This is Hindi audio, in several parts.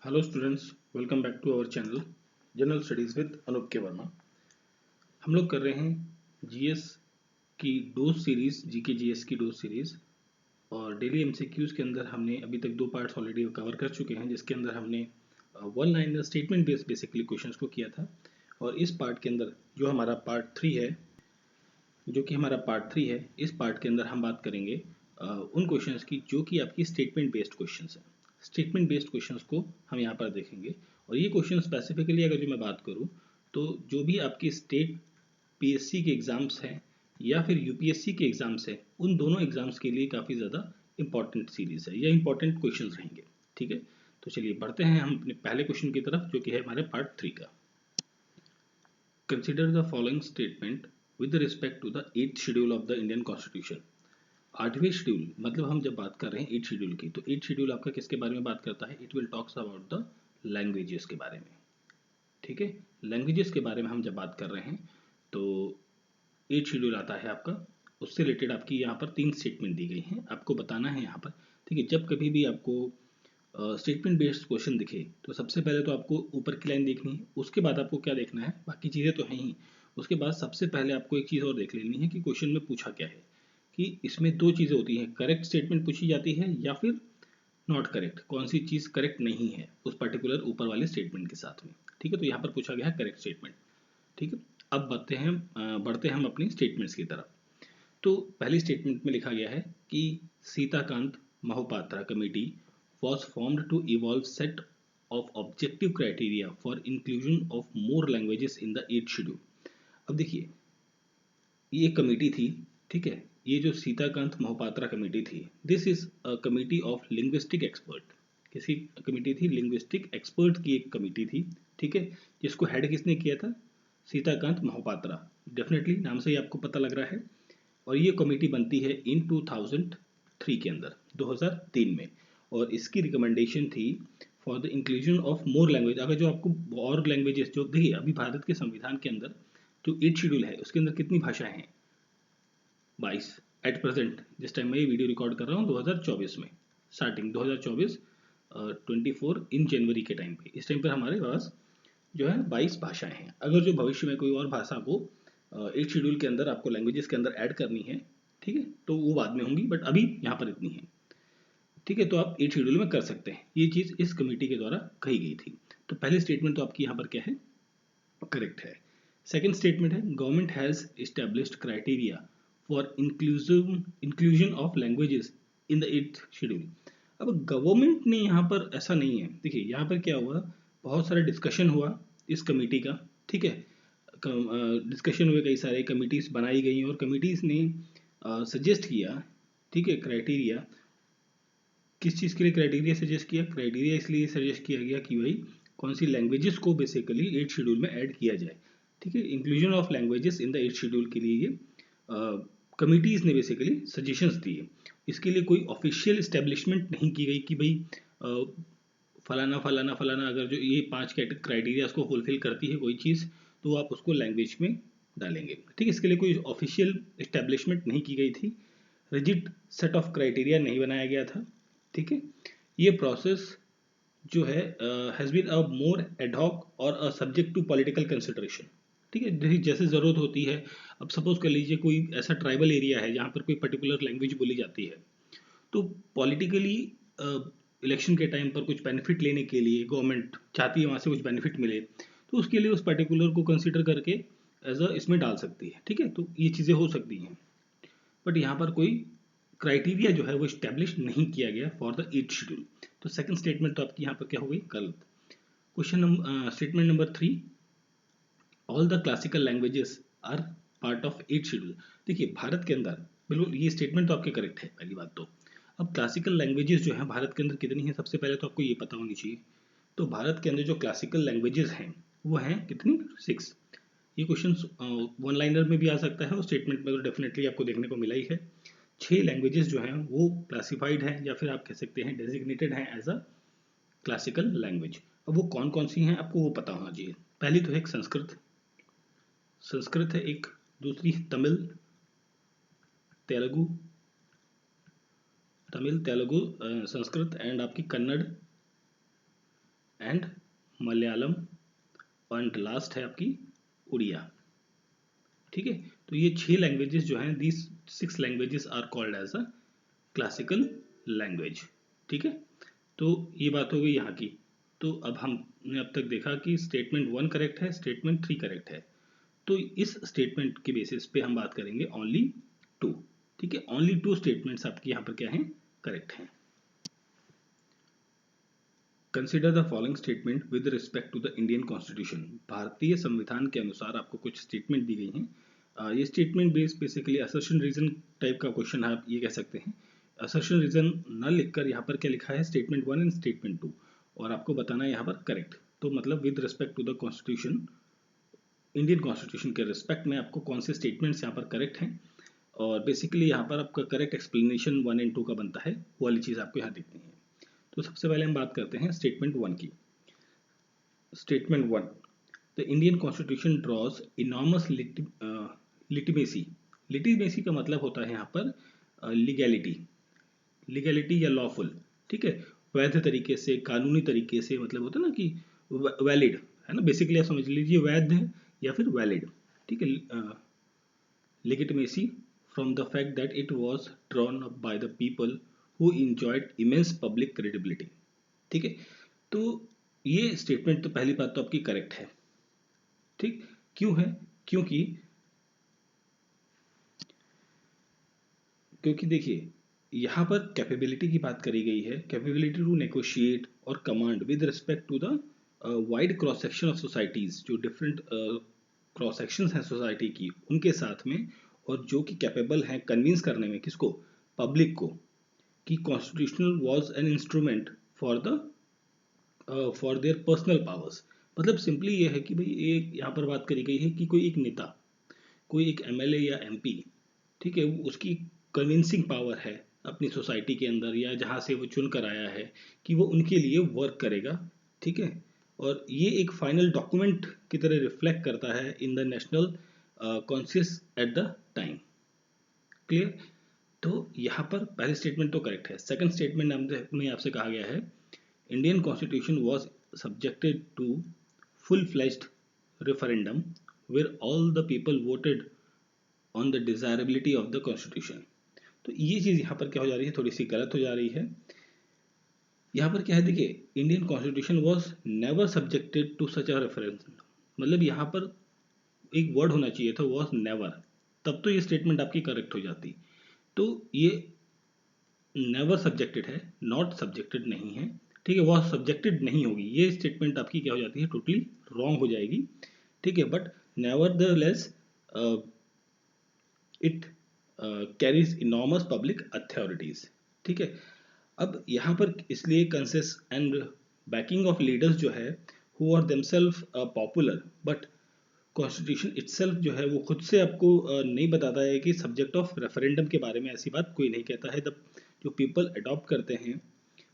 Hello students, welcome back to our channel general studies with Anoop K Verma. हम लोग कर रहे हैं जीएस की डोज सीरीज़, जीके जीएस की डोज सीरीज़। और डेली एमसीक्यूज़ के अंदर हमने अभी तक दो पार्ट्स ऑलरेडी कवर कर चुके हैं, जिसके अंदर हमने one liner statement based basically questions को किया था। और इस पार्ट के अंदर जो हमारा पार्ट थ्री है, इस पार्ट के अंदर हम बात करेंगे उन क्वेश्चंस की जो कि आपकी स्टेटमेंट बेस्ड क्वेश्चंस हैं। स्टेटमेंट बेस्ड क्वेश्चंस को हम यहाँ पर देखेंगे। और ये क्वेश्चन स्पेसिफिकली अगर जो मैं बात करूँ तो जो भी आपके स्टेट पीएससी के एग्ज़ाम्स हैं या फिर यूपीएससी के एग्ज़ाम्स हैं, उन दोनों एग्ज़ाम्स के लिए काफ़ी ज़्यादा इंपॉर्टेंट सीरीज़ है या इंपॉर्टेंट क्वेश्चंस रहेंगे। ठीक है, तो चलिए बढ़ते हैं हम अपने पहले क्वेश्चन की तरफ, जो कि है हमारे पार्ट थ्री का। Consider the following statement with respect to the 8th schedule of the Indian constitution. आठवें शेड्यूल, मतलब हम जब बात कर रहे हैं 8th शेड्यूल की, तो 8th शेड्यूल आपका किसके बारे में बात करता है? It will talks about the languages के बारे में। ठीक है, लैंग्वेजेस के बारे में हम जब बात कर रहे हैं तो 8th शेड्यूल आता है आपका। उससे रिलेटेड आपकी यहाँ पर तीन स्टेटमेंट दी गई हैं, आपको बताना है यहाँ पर। ठीक है, जब कभी भी आपको स्टेटमेंट बेस्ड क्वेश्चन दिखे तो सबसे पहले तो आपको ऊपर की लाइन देखनी है, उसके बाद आपको क्या देखना है, बाकी चीज़ें तो हैं ही। उसके बाद सबसे पहले आपको एक चीज़ और देख लेनी है कि क्वेश्चन में पूछा क्या है, कि इसमें दो चीज़ें होती हैं, करेक्ट स्टेटमेंट पूछी जाती है या फिर नॉट करेक्ट, कौन सी चीज़ करेक्ट नहीं है उस पर्टिकुलर ऊपर वाले स्टेटमेंट के साथ में। ठीक है, तो यहाँ पर पूछा गया है करेक्ट स्टेटमेंट। ठीक है, अब बढ़ते हैं हम अपनी स्टेटमेंट्स की तरफ। तो पहली स्टेटमेंट में लिखा गया है कि Sitakant Mohapatra committee was formed to evolve set of objective criteria for inclusion of more languages in the 8th schedule। अब देखिए, ये कमेटी थी, ठीक है, ये जो सीताकांत मोहपात्रा कमेटी थी, this is a committee of linguistic expert. किसी कमेटी थी? लिंग्विस्टिक एक्सपर्ट की एक कमेटी थी। ठीक है, जिसको हेड किसने किया था? सीताकांत मोहपात्रा। डेफिनेटली नाम से ही आपको पता लग रहा है। और ये कमेटी बनती है इन 2003 के अंदर, 2003 में। और इसकी रिकमेंडेशन थी for the inclusion of more language. अगर जो आपको और लैंग्वेजेस, जो देखिए अभी भारत के संविधान के अंदर जो 8th शेड्यूल है उसके अंदर कितनी भाषाएं हैं? 22 एट प्रेजेंट, जिस टाइम मैं ये वीडियो रिकॉर्ड कर रहा हूँ 2024 में, स्टार्टिंग 2024 24 इन जनवरी के टाइम पे, इस टाइम पर हमारे पास जो है 22 भाषाएं हैं। अगर जो भविष्य में कोई और भाषा को 8th शेड्यूल के अंदर आपको लैंग्वेजेस के अंदर ऐड करनी है, ठीक है, तो वो बाद में होंगी, बट अभी यहाँ पर इतनी है। ठीक है, तो आप 8th शेड्यूल में कर सकते हैं। ये चीज़ इस कमेटी के द्वारा कही गई थी। तो पहली स्टेटमेंट तो आपकी यहाँ पर क्या है? करेक्ट है। सेकेंड स्टेटमेंट है government has established criteria for inclusion of languages in the 8th schedule. अब गवर्नमेंट ने यहाँ पर, ऐसा नहीं है, देखिए यहाँ पर क्या हुआ, बहुत सारा डिस्कशन हुआ इस कमेटी का। ठीक है, डिस्कशन हुए, कई सारे कमिटीज बनाई गई और कमिटीज ने सजेस्ट किया, ठीक है, क्राइटेरिया। किस चीज़ के लिए क्राइटेरिया सजेस्ट किया? क्राइटेरिया इसलिए सजेस्ट किया गया कि भाई कौन सी लैंग्वेजेस को बेसिकली 8th शेड्यूल में ऐड किया जाए। ठीक है, inclusion of languages in the 8th schedule के लिए ये कमिटीज़ ने बेसिकली सजेशंस दिए। इसके लिए कोई ऑफिशियल इस्टेब्लिशमेंट नहीं की गई कि भाई फलाना फलाना फलाना, अगर जो ये 5 क्राइटेरियाज को फुलफिल करती है कोई चीज़, तो आप उसको लैंग्वेज में डालेंगे। ठीक है, इसके लिए कोई ऑफिशियल इस्टेब्लिशमेंट नहीं की गई थी, रिजिड सेट ऑफ क्राइटेरिया नहीं बनाया गया था। ठीक है, ये प्रोसेस जो है has been a more ad hoc और a subject to political consideration. ठीक है, जैसे ज़रूरत होती है। अब सपोज कर लीजिए कोई ऐसा ट्राइबल एरिया है जहाँ पर कोई पर्टिकुलर लैंग्वेज बोली जाती है, तो पॉलिटिकली इलेक्शन के टाइम पर कुछ बेनिफिट लेने के लिए गवर्नमेंट चाहती है वहाँ से कुछ बेनिफिट मिले, तो उसके लिए उस पर्टिकुलर को कंसिडर करके एज अ इसमें डाल सकती है। ठीक है, तो ये चीज़ें हो सकती हैं, बट यहाँ पर कोई क्राइटेरिया जो है वो स्टैब्लिश नहीं किया गया फॉर द 8th शेड्यूल। तो सेकंड स्टेटमेंट तो आपकी यहाँ पर क्या हो गई? गलत। Question number statement number 3, all the classical languages are part of 8th schedule. देखिए भारत के अंदर, बिल्कुल ये स्टेटमेंट तो आपके करेक्ट है, पहली बात तो। अब क्लासिकल लैंग्वेजेस जो है भारत के अंदर कितनी है, सबसे पहले तो आपको ये पता होनी चाहिए। तो भारत के अंदर जो क्लासिकल लैंग्वेजेस हैं वो हैं कितनी? 6। ये क्वेश्चन वन लाइनर में भी आ सकता है और स्टेटमेंट में तो डेफिनेटली आपको देखने को मिला ही है। 6 लैंग्वेजेस जो हैं वो क्लासिफाइड हैं, या फिर आप कह सकते हैं डेजिग्नेटेड हैं एज अ क्लासिकल लैंग्वेज। अब वो कौन कौन सी हैं आपको वो पता होना चाहिए। पहली तो है एक संस्कृत, संस्कृत है एक। दूसरी तमिल, तेलुगु, संस्कृत एंड आपकी Kannada and Malayalam and last है आपकी उड़िया। ठीक है, तो ये 6 लैंग्वेजेस जो हैं, these 6 languages are called as a classical language. ठीक है, तो ये बात हो गई यहाँ की। तो अब हमने अब तक देखा कि स्टेटमेंट 1 करेक्ट है, स्टेटमेंट 3 करेक्ट है। तो इस स्टेटमेंट के बेसिस पे हम बात करेंगे ओनली 2। ठीक है, ओनली 2 स्टेटमेंट्स आपके यहाँ पर क्या हैं, करेक्ट हैं। Consider the following statement with respect to the Indian constitution. भारतीय संविधान के अनुसार आपको कुछ स्टेटमेंट दी गई हैं। ये statement basically assertion reason type का क्वेश्चन है, आप ये कह सकते हैं। असर्शन रीजन न लिखकर यहाँ पर क्या लिखा है, स्टेटमेंट 1 एंड स्टेटमेंट 2, और आपको बताना है यहाँ पर करेक्ट। तो मतलब with respect to the constitution, Indian constitution के रिस्पेक्ट में आपको कौन से स्टेटमेंट्स यहाँ पर करेक्ट हैं, और बेसिकली यहाँ पर आपका करेक्ट एक्सप्लेनेशन 1 एंड 2 का बनता है, वो वाली चीज़ आपको यहाँ देखनी है। तो सबसे पहले हम बात करते हैं स्टेटमेंट 1 की। Statement 1, the Indian constitution draws enormous legitimacy. Legitimacy का मतलब होता है यहाँ पर लीगैलिटी, लीगैलिटी या लॉफुल। ठीक है, वैध तरीके से, कानूनी तरीके से, मतलब होता है ना कि वैलिड है ना, बेसिकली आप समझ लीजिए वैध या फिर वैलिड। ठीक है, legitimacy from the fact that it was drawn up by the people who enjoyed immense public credibility। ठीक है, तो ये स्टेटमेंट तो पहली बात तो आपकी करेक्ट है। ठीक, क्यों है, क्योंकि देखिए यहाँ पर कैपेबिलिटी की बात करी गई है, कैपेबिलिटी टू नेगोशिएट और command with respect to the wide cross section of societies, जो डिफरेंट क्रॉस सेक्शंस हैं सोसाइटी की, उनके साथ में, और जो कि कैपेबल हैं कन्विंस करने में किसको, पब्लिक को, कि constitutional was an instrument for their personal powers. मतलब सिंपली ये है कि भाई एक यहाँ पर बात करी गई है कि कोई एक नेता, कोई एक एमएलए या एमपी, ठीक है, उसकी कन्विंसिंग पावर है अपनी सोसाइटी के अंदर या जहाँ से वो चुन कर आया है कि वो उनके लिए वर्क करेगा। ठीक है, और ये एक फाइनल डॉक्यूमेंट की तरह रिफ्लेक्ट करता है in the national conscious at the time. Clear, तो यहाँ पर पहले स्टेटमेंट तो करेक्ट है। सेकंड स्टेटमेंट में आपसे कहा गया है Indian constitution was subjected to full fledged referendum where all the people voted on the desirability of the constitution. तो ये चीज़ यहाँ पर क्या हो जा रही है, थोड़ी सी गलत हो जा रही है। यहाँ पर क्या है, देखिए Indian constitution was never subjected to such a referendum, मतलब यहाँ पर एक वर्ड होना चाहिए था वाज नेवर, तब तो ये स्टेटमेंट आपकी करेक्ट हो जाती। तो ये नेवर सब्जेक्टेड है, नॉट सब्जेक्टेड नहीं है। ठीक है, वह सब्जेक्टेड नहीं होगी, ये स्टेटमेंट आपकी क्या हो जाती है, टोटली रॉन्ग हो जाएगी। ठीक है, but nevertheless it carries enormous public authorities. ठीक है, अब यहाँ पर इसलिए consensus and backing of leaders जो है who are themselves popular, but constitution itself जो है वो खुद से आपको नहीं बताता है कि सब्जेक्ट ऑफ रेफरेंडम के बारे में, ऐसी बात कोई नहीं कहता है। जो पीपल अडॉप्ट करते हैं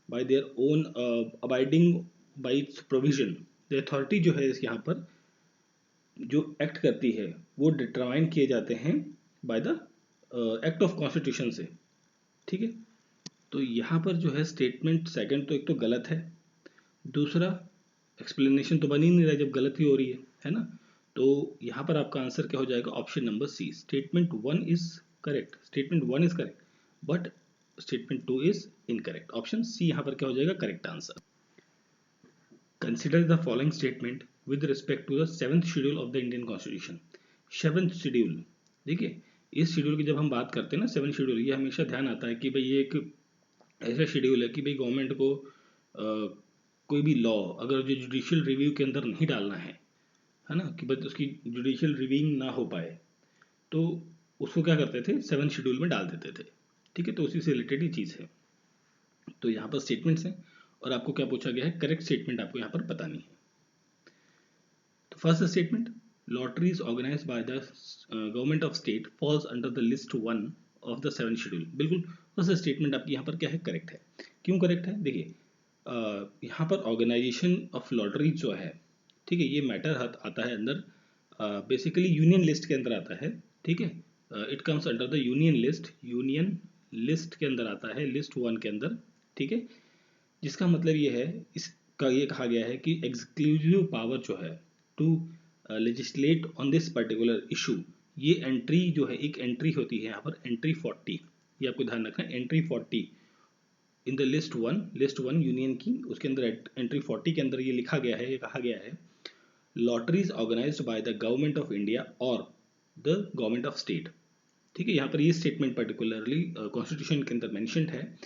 bye their own abiding bye it's provision, the authority जो है यहाँ पर जो एक्ट करती है वो डिटरमाइन किए जाते हैं by the act of constitution से। ठीक है, तो यहाँ पर जो है स्टेटमेंट सेकंड तो एक तो गलत है, दूसरा एक्सप्लेनेशन तो बन ही नहीं रहा जब गलत ही हो रही है ना। तो यहाँ पर आपका आंसर क्या हो जाएगा, option number C, statement 1 is correct, statement 1 is correct but statement 2 is incorrect. Option C यहाँ पर क्या हो जाएगा, correct answer. Consider the following statement with respect to the 7th schedule of the Indian constitution. 7th schedule, देखिए इस शेड्यूल की जब हम बात करते हैं ना, 7th शेड्यूल, ये हमेशा ध्यान आता है कि भाई ये एक ऐसा शेड्यूल है कि भाई गवर्नमेंट को कोई भी लॉ अगर जो जुडिशियल रिव्यू के अंदर नहीं डालना है ना, कि बस उसकी जुडिशियल रिव्यूइंग ना हो पाए, तो उसको क्या करते थे, 7th शेड्यूल में डाल देते थे। ठीक है, तो उसी से रिलेटेड ही चीज़ है। तो यहाँ पर स्टेटमेंट्स हैं और आपको क्या पूछा गया है, करेक्ट स्टेटमेंट आपको यहाँ पर बतानी है। तो first statement, lotteries organize by the government of state falls under the list 1 of the 7th schedule. बिल्कुल फर्स्ट स्टेटमेंट आपकी यहाँ पर क्या है, करेक्ट है। क्यों करेक्ट है, देखिए यहाँ पर ऑर्गेनाइजेशन ऑफ लॉटरी जो है, ठीक है, ये मैटर आता है अंदर बेसिकली यूनियन लिस्ट के अंदर आता है। ठीक है, it comes under the union list के अंदर आता है, लिस्ट 1 के अंदर। ठीक है, जिसका मतलब ये है इस का ये कहा गया है कि एक्सक्लूसिव पावर जो है to legislate on this particular issue, ये एंट्री जो है, एक एंट्री होती है यहाँ पर एंट्री 40, ये आपको ध्यान रखना है, entry 40 in the list one union की, उसके अंदर एंट्री 40 के अंदर ये लिखा गया है, ये कहा गया है lotteries organized by the government of India और द गवर्नमेंट ऑफ स्टेट। ठीक है, यहाँ पर ये स्टेटमेंट पर्टिकुलरली कॉन्स्टिट्यूशन के अंदर मेंशन्ड है।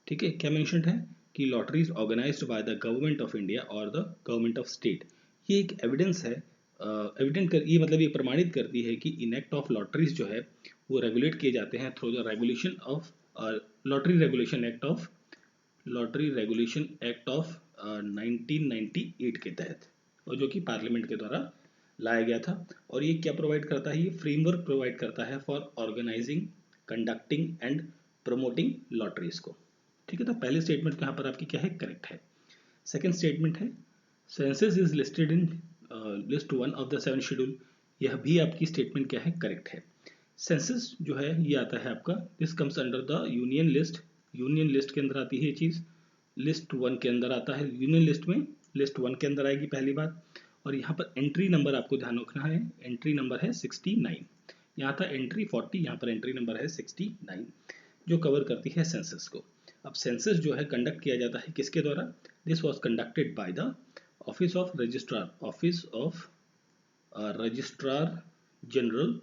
ठीक है, क्या मेंशन्ड है कि lotteries organized by the government of India और द गवर्नमेंट ऑफ स्टेट। ये एक एविडेंस है, ये मतलब ये प्रमाणित करती है कि इनेक्ट ऑफ लॉटरीज जो है वो रेगुलेट किए जाते हैं through the regulation of lottery regulation act of 1998 के तहत, और जो कि पार्लियामेंट के द्वारा लाया गया था। और ये क्या प्रोवाइड करता है, ये फ्रेमवर्क प्रोवाइड करता है for organizing, conducting and promoting lotteries को। ठीक है, तो पहले स्टेटमेंट यहाँ पर आपकी क्या है, करेक्ट है। सेकेंड स्टेटमेंट है census is listed in list 1 of the 7 schedule, यह भी आपकी स्टेटमेंट क्या है, करेक्ट है। सेंसस जो है ये आता है आपका, this comes under the union list, union list के अंदर आती है ये चीज़, लिस्ट 1 के अंदर आता है, यूनियन लिस्ट में लिस्ट 1 के अंदर आएगी पहली बात। और यहाँ पर एंट्री नंबर आपको ध्यान रखना है, एंट्री नंबर है 69, यहाँ था एंट्री 40, यहाँ पर एंट्री नंबर है 69 जो कवर करती है सेंसस को। अब सेंसस जो है कंडक्ट किया जाता है किसके द्वारा, this was conducted by the office of registrar general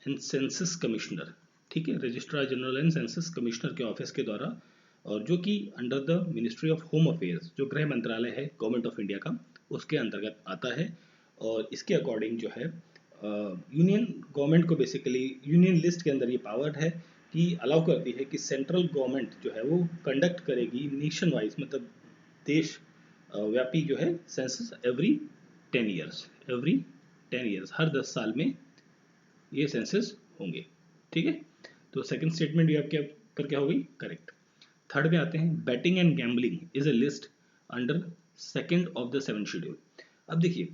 and census commissioner. ठीक है, registrar general and census commissioner के ऑफिस के द्वारा, और जो कि under the ministry of home affairs, जो गृह मंत्रालय है गवर्नमेंट ऑफ इंडिया का, उसके अंतर्गत आता है। और इसके अकॉर्डिंग जो है यूनियन गवर्नमेंट को बेसिकली यूनियन लिस्ट के अंदर ये पावर है कि अलाउ करती है कि सेंट्रल गवर्नमेंट जो है वो कंडक्ट करेगी नेशन वाइज, मतलब देश व्यापी जो है सेंसस एवरी 10 ईयर्स, हर 10 साल में ये सेंसस होंगे। ठीक है, तो सेकंड स्टेटमेंट ये आपके पर क्या हो गई, करेक्ट। थर्ड में आते हैं, batting and gambling is a list under second of the 7 schedule. अब देखिए,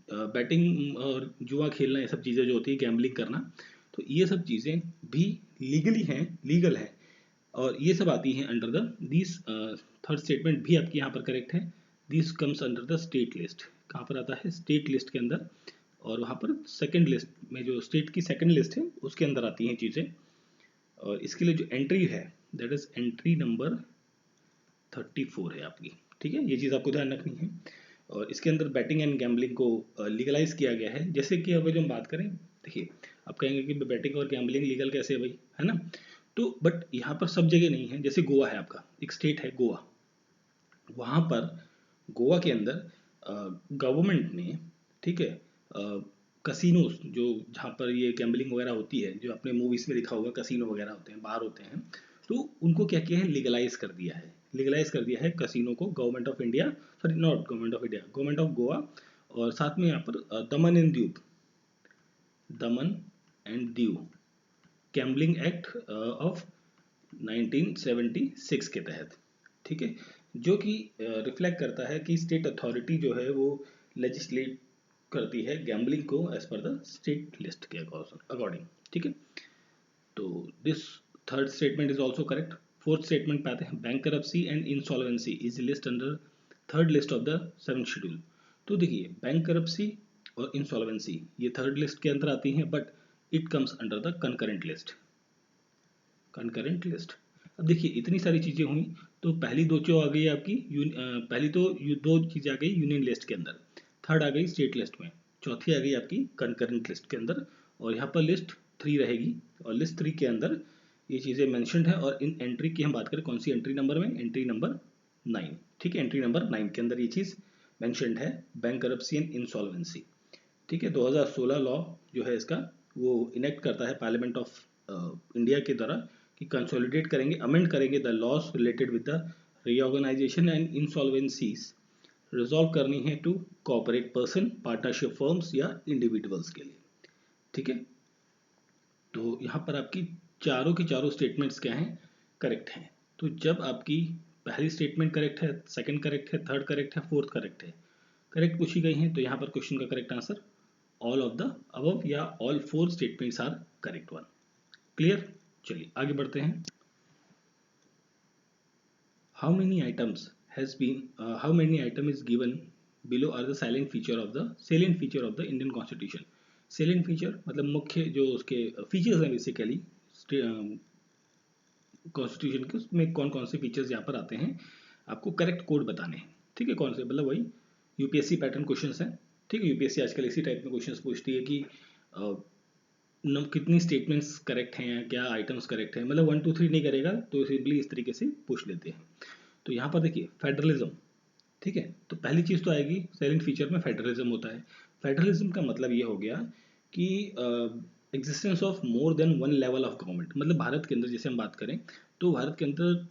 बैटिंग और जुआ खेलना, ये सब चीज़ें जो होती है, गैम्बलिंग करना, तो ये सब चीज़ें भी लीगल है, और ये सब आती हैं under the this. Third statement भी आपकी यहाँ पर करेक्ट है, this comes under the state list. कहाँ पर आता है, स्टेट लिस्ट के अंदर, और वहाँ पर सेकंड लिस्ट में, जो स्टेट की सेकंड लिस्ट है उसके अंदर आती हैं चीज़ें। और इसके लिए जो एंट्री है दैट इज एंट्री नंबर 34 है आपकी। ठीक है, ये चीज़ आपको ध्यान रखनी है। और इसके अंदर बैटिंग एंड गैम्बलिंग को लीगलाइज किया गया है। जैसे कि अगर जो हम बात करें, देखिए आप कहेंगे कि बैटिंग और गैम्बलिंग लीगल कैसे है भाई, है ना, तो बट यहाँ पर सब जगह नहीं है। जैसे गोवा है आपका, एक स्टेट है गोवा, वहाँ पर गोवा के अंदर गवर्नमेंट ने, ठीक है, कसिनोज जो, जहाँ पर ये गैम्बलिंग वगैरह होती है, जो अपने मूवीज में दिखा होगा कसिनो वगैरह होते हैं, बाहर होते हैं, तो उनको क्या किया है, लीगलाइज कर दिया है कसिनो को, government of India, sorry not government of India, government of Goa. और साथ में यहाँ पर दमन and Diu gambling act of 1976 के तहत। ठीक है, जो कि रिफ्लेक्ट करता है कि स्टेट अथॉरिटी जो है वो लेजिस्लेट करती है गैम्बलिंग को as per the state list के अकॉर्डिंग। ठीक है, तो this third statement is also correct. Fourth statement पे आते हैं, bankruptcy and insolvency is list under third list of the 7th schedule. तो देखिए, बैंक करप्सी और इंसॉल्वेंसी ये थर्ड लिस्ट के अंदर आती हैं, but it comes under the concurrent list. अब देखिए, इतनी सारी चीज़ें हुई, तो पहली दो जो आ गई आपकी पहली तो दो चीज़ें आ गई यूनियन लिस्ट के अंदर, थर्ड आ गई स्टेट लिस्ट में, चौथी आ गई आपकी कंकरेंट लिस्ट के अंदर, और यहाँ पर लिस्ट 3 रहेगी, और लिस्ट 3 के अंदर ये चीज़ें मेंशन्ड है। और इन एंट्री की हम बात करें, कौन सी एंट्री नंबर में, एंट्री नंबर 9। ठीक है, एंट्री नंबर 9 के अंदर ये चीज़ मेंशन्ड है, बैंक करप्सी एंड इंसॉल्वेंसी। ठीक है, 2016 लॉ जो है इसका, वो इनेक्ट करता है पार्लियामेंट ऑफ इंडिया के द्वारा, कि कंसोलिडेट करेंगे, अमेंड करेंगे the laws related with the reorganisation and insolvencies, resolve करनी है to corporate person, partnership firms या इंडिविजुअल्स के लिए। ठीक है, तो यहाँ पर आपकी चारों की चारों स्टेटमेंट्स क्या हैं, करेक्ट हैं। तो जब आपकी पहली स्टेटमेंट करेक्ट है, सेकंड करेक्ट है, थर्ड करेक्ट है, फोर्थ करेक्ट है, करेक्ट पूछी गई हैं, तो यहाँ पर क्वेश्चन का correct answer all of the above या all 4 statements are correct one. Clear, चलिए आगे बढ़ते हैं। How many items has been how many item is given below are the salient feature of the Indian Constitution. Salient feature मतलब मुख्य जो उसके फीचर्स हैं बेसिकली कॉन्स्टिट्यूशन के, उसमें कौन कौन से फीचर्स यहाँ पर आते हैं, आपको करेक्ट कोड बताने हैं, ठीक है। कौन से मतलब वही यूपीएससी पैटर्न क्वेश्चंस हैं, ठीक है। यूपीएससी आजकल इसी टाइप में क्वेश्चंस पूछती है कि कितनी स्टेटमेंट्स करेक्ट हैं या क्या आइटम्स करेक्ट हैं, मतलब 1 2 3 नहीं करेगा तो सिंपली इस तरीके से पूछ लेते हैं। तो यहाँ पर देखिए फेडरलिज्म, ठीक है। तो पहली चीज़ तो आएगी साइलेंट फीचर में फेडरलिज्म होता है। फेडरलिज्म का मतलब ये हो गया कि existence of more than one level of government, मतलब भारत के अंदर जैसे हम बात करें तो भारत के अंदर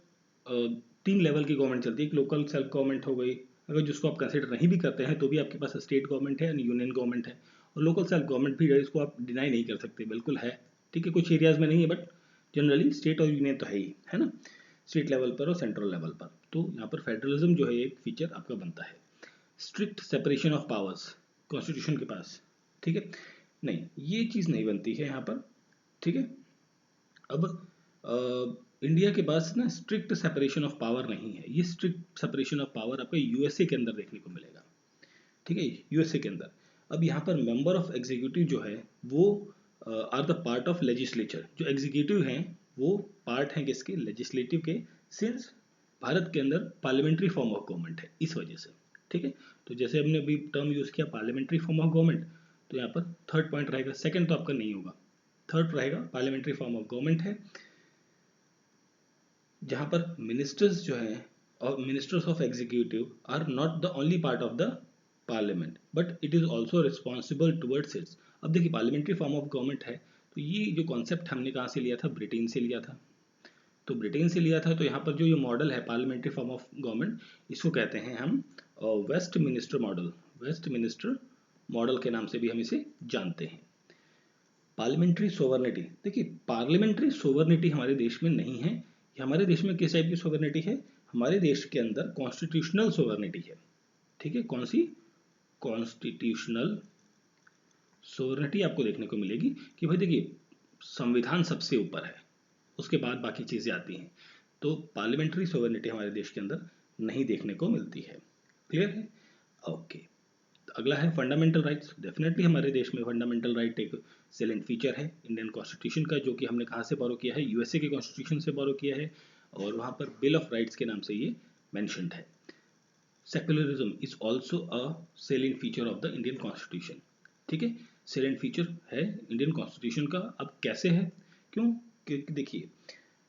3 लेवल की गवर्नमेंट चलती है। एक लोकल सेल्फ गवर्नमेंट हो गई, अगर जिसको आप कंसिडर नहीं भी करते हैं तो भी आपके पास स्टेट गवर्नमेंट है, यूनियन गवर्नमेंट है, और लोकल सेल्फ गवर्नमेंट भी है, इसको आप डिनाई नहीं कर सकते, बिल्कुल है, ठीक है। कुछ एरियाज में नहीं है बट जनरली स्टेट और यूनियन तो है ही, है ना, स्टेट लेवल पर और सेंट्रल लेवल पर। तो यहाँ पर फेडरलिज्म जो है एक फीचर आपका बनता है। Strict separation of powers constitution के पास, ठीक है, नहीं ये चीज़ नहीं बनती है यहाँ पर, ठीक है। अब इंडिया के पास ना स्ट्रिक्ट सेपरेशन ऑफ पावर नहीं है, ये स्ट्रिक्ट सेपरेशन ऑफ पावर आपको यूएसए के अंदर देखने को मिलेगा, ठीक है, यूएसए के अंदर। अब यहाँ पर मेंबर ऑफ एग्जीक्यूटिव जो है वो are the part of legislature, जो एग्जीक्यूटिव हैं वो पार्ट हैं किसके, लेजिस्लेटिव के, सिंस भारत के अंदर पार्लियामेंट्री फॉर्म ऑफ गवर्नमेंट है इस वजह से, ठीक है। तो जैसे हमने अभी टर्म यूज किया पार्लियामेंट्री फॉर्म ऑफ गवर्नमेंट, तो यहाँ पर थर्ड पॉइंट रहेगा, सेकंड तो आपका नहीं होगा, थर्ड रहेगा पार्लियामेंट्री फॉर्म ऑफ गवर्नमेंट है, जहाँ पर मिनिस्टर्स जो हैं और ministers of executive are not the only part of the parliament but it is also responsible towards its. अब देखिए पार्लियामेंट्री फॉर्म ऑफ गवर्नमेंट है, तो ये जो कॉन्सेप्ट हमने कहाँ से लिया था, ब्रिटेन से लिया था, तो ब्रिटेन से लिया था। तो यहाँ पर जो ये मॉडल है पार्लियामेंट्री फॉर्म ऑफ गवर्नमेंट, इसको कहते हैं हम Westminster model, Westminster model के नाम से भी हम इसे जानते हैं। पार्लियामेंट्री सोवर्निटी, देखिए पार्लियामेंट्री सोवर्निटी हमारे देश में नहीं है, हमारे देश में किस टाइप की सोवर्निटी है, हमारे देश के अंदर कॉन्स्टिट्यूशनल सोवर्निटी है, ठीक है। कौन सी, कॉन्स्टिट्यूशनल सोवर्निटी आपको देखने को मिलेगी कि भाई देखिए संविधान सबसे ऊपर है, उसके बाद बाकी चीज़ें आती हैं, तो पार्लियामेंट्री सोवर्निटी हमारे देश के अंदर नहीं देखने को मिलती है, क्लियर है, ओके। अगला है फंडामेंटल राइट्स, डेफिनेटली हमारे देश में फंडामेंटल राइट एक सेलेंट फीचर है इंडियन कॉन्स्टिट्यूशन का, जो कि हमने कहाँ से बोरो किया है, यूएसए के कॉन्स्टिट्यूशन से बोरो किया है, और वहाँ पर बिल ऑफ राइट्स के नाम से ये मेंशन्ड है। Secularism is also a salient feature of the Indian constitution, ठीक है, सेलेंट फीचर है इंडियन कॉन्स्टिट्यूशन का। अब कैसे है, क्यों, क्योंकि देखिए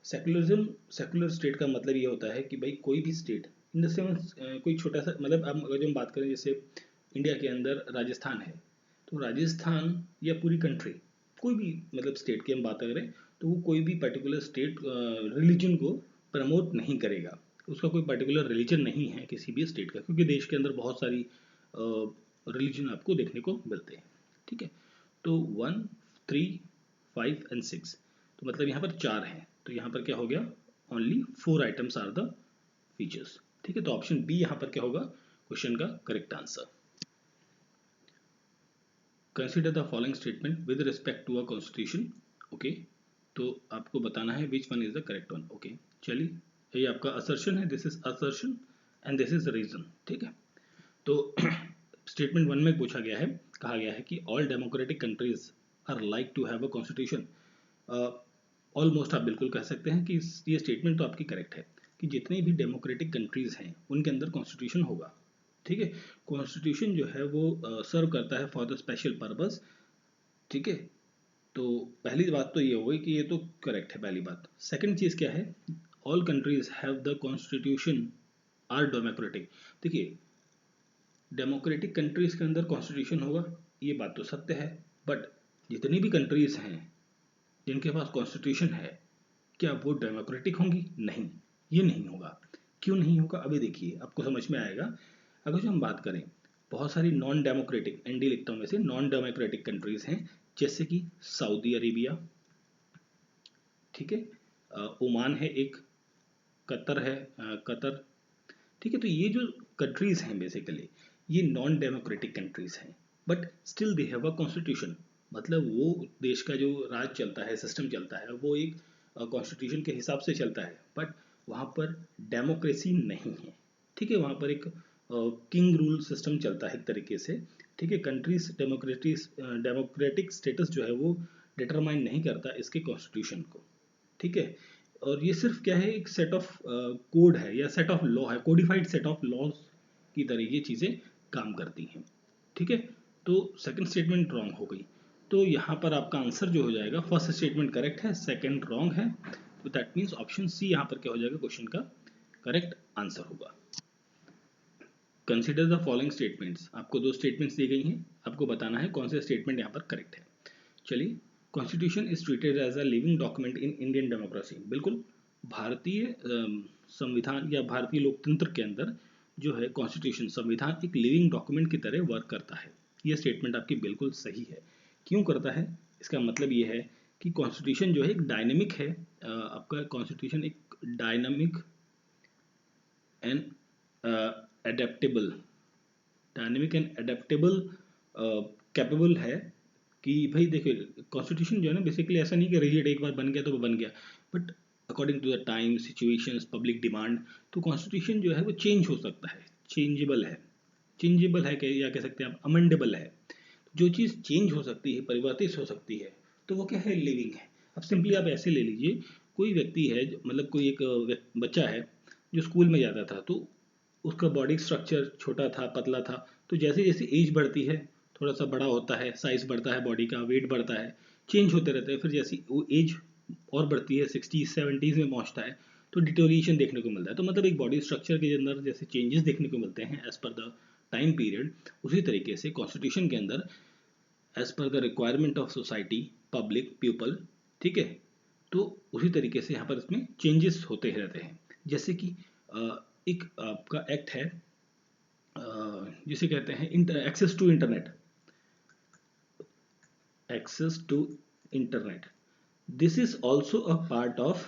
सेक्युलरिज्म, सेक्युलर स्टेट का मतलब ये होता है कि भाई कोई भी स्टेट इन द सेंस कोई छोटा सा, मतलब अब अगर हम बात करें जैसे इंडिया के अंदर राजस्थान है, तो राजस्थान या पूरी कंट्री कोई भी मतलब स्टेट की हम बात करें तो वो कोई भी पर्टिकुलर स्टेट रिलीजन को प्रमोट नहीं करेगा, उसका कोई पर्टिकुलर रिलीजन नहीं है किसी भी स्टेट का, क्योंकि देश के अंदर बहुत सारी रिलीजन आपको देखने को मिलते हैं, ठीक है। तो 1 3 5 एंड 6, तो मतलब यहाँ पर 4 हैं, तो यहाँ पर क्या हो गया, only 4 items are the features, ठीक है। तो ऑप्शन बी यहाँ पर क्या होगा क्वेश्चन का correct answer. Consider the following statement with respect to a constitution, okay, तो आपको बताना है which one is the correct one, okay. चलिए ये आपका असर्शन है, this is assertion and this is reason, ठीक है। तो स्टेटमेंट 1 में पूछा गया है, कहा गया है कि all democratic countries are like to have a constitution, almost आप बिल्कुल कह सकते हैं कि ये स्टेटमेंट तो आपकी करेक्ट है कि जितनी भी डेमोक्रेटिक कंट्रीज हैं उनके अंदर कॉन्स्टिट्यूशन होगा, ठीक है। कॉन्स्टिट्यूशन जो है वो सर्व करता है फॉर द स्पेशल पर्पस, ठीक है। तो पहली बात तो ये हो गई कि ये तो करेक्ट है पहली बात। सेकंड चीज़ क्या है, all countries have the constitution are democratic, देखिए डेमोक्रेटिक कंट्रीज के अंदर कॉन्स्टिट्यूशन होगा, ये बात तो सत्य है, बट जितनी भी कंट्रीज हैं जिनके पास कॉन्स्टिट्यूशन है क्या वो डेमोक्रेटिक होंगी, नहीं, ये नहीं होगा। क्यों नहीं होगा अभी देखिए आपको समझ में आएगा। अगर जो हम बात करें बहुत सारी नॉन डेमोक्रेटिक, एनडी लिखता हूँ में से, नॉन डेमोक्रेटिक कंट्रीज हैं, जैसे कि सऊदी अरेबिया, ठीक है, ओमान है एक, कतर है, कतर, ठीक है। तो ये जो कंट्रीज हैं बेसिकली ये नॉन डेमोक्रेटिक कंट्रीज हैं, but still they have a constitution, मतलब वो देश का जो राज चलता है, सिस्टम चलता है, वो एक कॉन्स्टिट्यूशन के हिसाब से चलता है, बट वहाँ पर डेमोक्रेसी नहीं है, ठीक है, वहाँ पर एक किंग रूल सिस्टम चलता है एक तरीके से। ठीक है, कंट्रीज डेमोक्रेटिक स्टेटस जो है वो डिटरमाइन नहीं करता इसके कॉन्स्टिट्यूशन को। ठीक है, और ये सिर्फ क्या है, एक सेट ऑफ कोड है या सेट ऑफ लॉ है, कोडिफाइड सेट ऑफ लॉज की तरह ये चीज़ें काम करती हैं। ठीक है, तो सेकंड स्टेटमेंट रॉन्ग हो गई। तो यहाँ पर आपका आंसर जो हो जाएगा, फर्स्ट स्टेटमेंट करेक्ट है, सेकंड रॉन्ग है, तो दैट मीन्स ऑप्शन सी यहाँ पर क्या हो जाएगा, क्वेश्चन का करेक्ट आंसर होगा। कंसिडर द फॉलोइंग स्टेटमेंट्स, आपको दो स्टेटमेंट्स दी गई हैं, आपको बताना है कौन से स्टेटमेंट यहाँ पर करेक्ट है। चलिए, constitution is treated as a living document in Indian democracy. बिल्कुल, भारतीय संविधान या भारतीय लोकतंत्र के अंदर जो है कॉन्स्टिट्यूशन, संविधान एक लिविंग डॉक्यूमेंट की तरह वर्क करता है। ये स्टेटमेंट आपकी बिल्कुल सही है। क्यों करता है, इसका मतलब ये है कि कॉन्स्टिट्यूशन जो है एक डायनेमिक है, आपका कॉन्स्टिट्यूशन एक dynamic and adaptable, dynamic and adaptable capable है कि भाई देखिए कॉन्स्टिट्यूशन जो है ना बेसिकली ऐसा नहीं कि रिजिड एक बार बन गया तो वो बन गया, but according to the time, situations, public demand, तो कॉन्स्टिट्यूशन जो है वो चेंज हो सकता है, चेंजेबल है या कह सकते हैं आप अमेंडेबल है। जो चीज़ चेंज हो सकती है, परिवर्तित हो सकती है, तो वो क्या है, लिविंग है। अब सिंपली आप ऐसे ले लीजिए, कोई व्यक्ति है मतलब कोई एक बच्चा है जो स्कूल में जाता था, तो उसका बॉडी स्ट्रक्चर छोटा था, पतला था, तो जैसे जैसे एज बढ़ती है थोड़ा सा बड़ा होता है, साइज बढ़ता है, बॉडी का वेट बढ़ता है, चेंज होते रहते हैं। फिर जैसी वो एज और बढ़ती है, 60s 70s में पहुंचता है, तो डिटोरिएशन देखने को मिलता है। तो मतलब एक बॉडी स्ट्रक्चर के अंदर जैसे चेंजेस देखने को मिलते हैं as per the time period, उसी तरीके से कॉन्स्टिट्यूशन के अंदर as per the requirement of society, public, people, ठीक है, तो उसी तरीके से यहाँ पर इसमें चेंजेस होते रहते हैं। जैसे कि एक आपका एक्ट है जिसे कहते हैं access to internet, access to internet, this is also a part of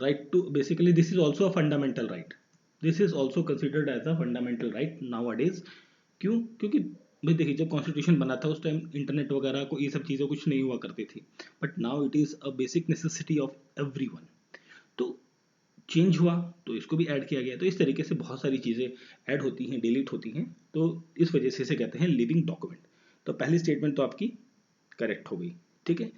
right to, basically this is also a fundamental right, this is also considered as a fundamental right nowadays। क्यों, क्योंकि भाई देखिए जब कॉन्स्टिट्यूशन बना था उस टाइम इंटरनेट वगैरह को ये सब चीज़ें कुछ नहीं हुआ करती थी, but now it is a basic necessity of everyone. तो चेंज हुआ तो इसको भी ऐड किया गया, तो इस तरीके से बहुत सारी चीज़ें ऐड होती हैं, डिलीट होती हैं, तो इस वजह से इसे कहते हैं लिविंग डॉक्यूमेंट। तो पहली स्टेटमेंट तो आपकी करेक्ट हो गई। ठीक है,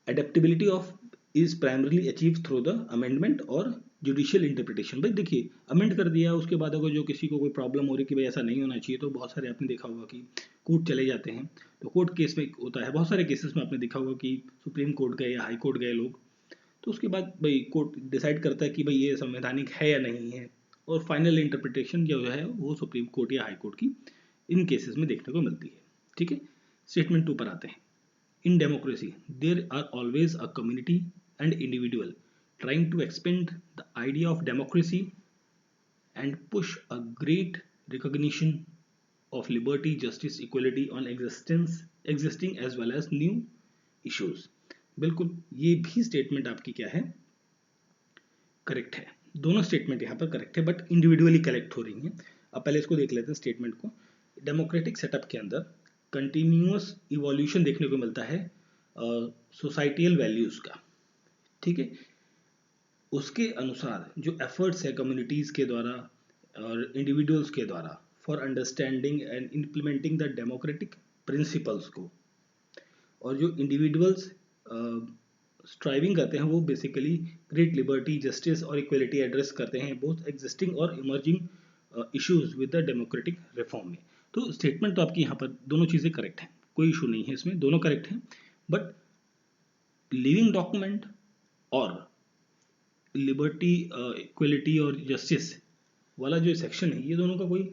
adaptability of is primarily achieve through the amendment और जुडिशियल इंटरप्रिटेशन। भाई देखिए अमेंड कर दिया, उसके बाद अगर जो किसी को कोई प्रॉब्लम हो रही कि भाई ऐसा नहीं होना चाहिए, तो बहुत सारे आपने देखा होगा कि कोर्ट चले जाते हैं, तो कोर्ट केस में होता है, बहुत सारे केसेस में आपने देखा होगा कि सुप्रीम कोर्ट गए या हाई कोर्ट गए लोग, तो उसके बाद भाई कोर्ट डिसाइड करता है कि भाई ये संवैधानिक है या नहीं है, और फाइनल इंटरप्रिटेशन जो है वो सुप्रीम कोर्ट या हाई कोर्ट की इन केसेस में देखने को मिलती है। ठीक है, स्टेटमेंट 2 पर आते हैं। In democracy there are always a community and individual trying to expand the idea of democracy and push a great recognition of liberty, justice, equality on existing as well as new issues। बिल्कुल ये भी स्टेटमेंट आपकी क्या है, करेक्ट है। दोनों स्टेटमेंट यहाँ पर करेक्ट है, बट इंडिविजुअली करेक्ट हो रही हैं। अब पहले इसको देख लेते हैं स्टेटमेंट को। डेमोक्रेटिक सेटअप के अंदर कंटिन्यूअस इवोल्यूशन देखने को मिलता है सोसाइटियल वैल्यूज का। ठीक है, उसके अनुसार जो एफर्ट्स है कम्युनिटीज के द्वारा और इंडिविजुअल्स के द्वारा for understanding and implementing the democratic principles को, और जो इंडिविजुअल्स स्ट्राइविंग करते हैं वो बेसिकली ग्रेट लिबर्टी, जस्टिस और इक्वलिटी एड्रेस करते हैं बोथ एग्जिस्टिंग और emerging issues with the democratic reform में। तो स्टेटमेंट तो आपकी यहाँ पर दोनों चीज़ें करेक्ट हैं, कोई इशू नहीं है इसमें, दोनों करेक्ट हैं, बट लिविंग डॉक्यूमेंट और लिबर्टी, इक्वलिटी और जस्टिस वाला जो सेक्शन है, ये दोनों का कोई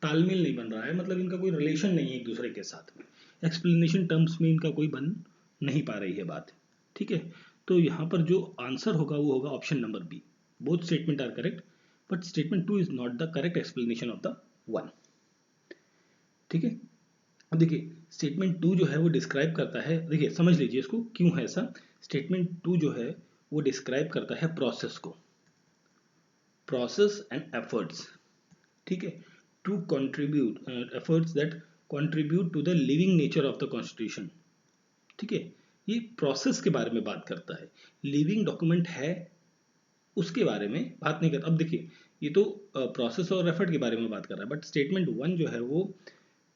तालमेल नहीं बन रहा है, मतलब इनका कोई रिलेशन नहीं है एक दूसरे के साथ में, एक्सप्लेनेशन टर्म्स में इनका कोई बन नहीं पा रही है बात। ठीक है, तो यहाँ पर जो आंसर होगा वो होगा option number B, both statement are correct, but statement 2 is not the correct explanation of the 1। ठीक है, अब देखिए स्टेटमेंट 2 जो है वो डिस्क्राइब करता है, देखिए समझ लीजिए इसको क्यों है ऐसा। स्टेटमेंट 2 जो है वो डिस्क्राइब करता है प्रोसेस को, प्रोसेस एंड एफर्ट्स, ठीक है, to contribute efforts that contribute to the living nature of the constitution. ठीक है, ये प्रोसेस के बारे में बात करता है, लिविंग डॉक्यूमेंट है उसके बारे में बात नहीं करता। अब देखिए ये तो प्रोसेस और एफर्ट के बारे में बात कर रहा है, बट स्टेटमेंट 1 जो है वो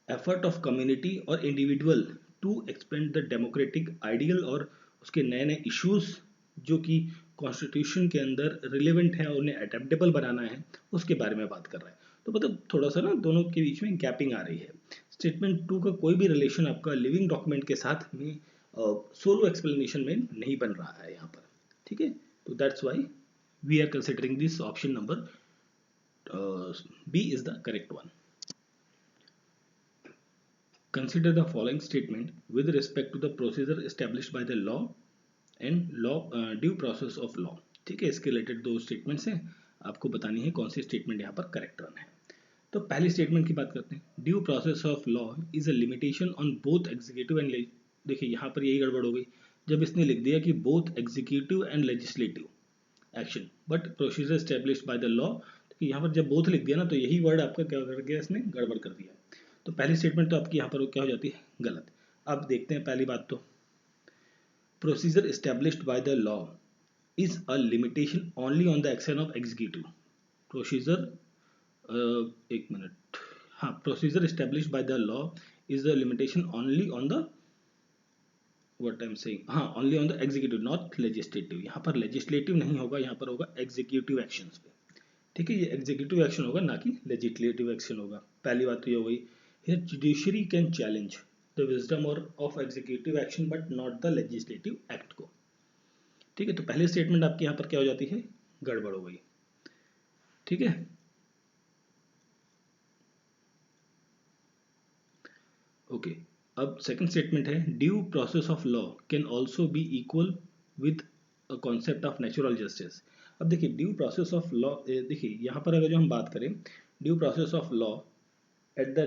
एफर्ट ऑफ कम्युनिटी और individual to expand the democratic ideal और उसके नए नए इश्यूज जो कि कॉन्स्टिट्यूशन के अंदर रिलेवेंट है और उन्हें अडेप्टेबल बनाना है, उसके बारे में बात कर रहा है। तो मतलब थोड़ा सा ना दोनों के बीच में गैपिंग आ रही है। स्टेटमेंट 2 का कोई भी रिलेशन आपका लिविंग डॉक्यूमेंट के साथ में सोलो एक्सप्लेनेशन में नहीं बन रहा है यहाँ पर, ठीक है। तो that's why we are considering this option number B is the correct one. Consider the following statement with respect to the procedure established by the law and law due process of law। ठीक है, इसके रिलेटेड दो स्टेटमेंट्स हैं, आपको बतानी है कौन सी स्टेटमेंट यहाँ पर करेक्ट रन है। तो पहली स्टेटमेंट की बात करते हैं। Due process of law is a limitation on both executive and, देखिए यहाँ पर यही गड़बड़ हो गई जब इसने लिख दिया कि both executive and legislative action but procedure established by the law. तो यहाँ पर जब बोथ लिख दिया ना तो यही वर्ड आपका क्या कर गया, इसने गड़बड़ कर दिया। तो पहली स्टेटमेंट तो आपकी यहाँ पर क्या हो जाती है, गलत। अब देखते हैं पहली बात, तो procedure established by the law is a limitation only on the action of executive. Procedure एक मिनट, हाँ, procedure established by the law is the limitation only on the what I am saying, हाँ, only on the executive not legislative. यहाँ पर लेजिस्लेटिव नहीं होगा, यहाँ पर होगा एग्जीक्यूटिव एक्शंस पे, ठीक है। ये एग्जीक्यूटिव एक्शन होगा ना कि लेजिस्लेटिव एक्शन होगा। पहली बात तो ये हो गई। Here judiciary can challenge the wisdom और of executive action but not the legislative act को, ठीक है। तो पहली स्टेटमेंट आपकी यहाँ पर क्या हो जाती है, गड़बड़ हो गई, ठीक है। ओके, अब सेकंड स्टेटमेंट है due process of law can also be equal with a concept of natural justice. अब देखिए ड्यू प्रोसेस ऑफ लॉ, देखिए यहाँ पर अगर जो हम बात करें due process of law at the